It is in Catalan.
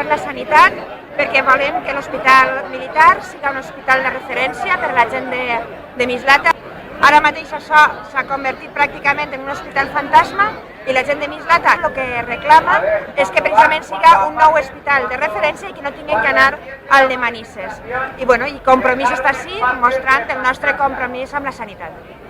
per la sanitat, perquè volem que l'Hospital Militar sigui un hospital de referència per a la gent de Mislata. Ara mateix això s'ha convertit pràcticament en un hospital fantasma i la gent de Mislata el que reclama és que precisament sigui un nou hospital de referència i que no tinguin que anar al de Manises. I Compromís està així, mostrant el nostre compromís amb la sanitat.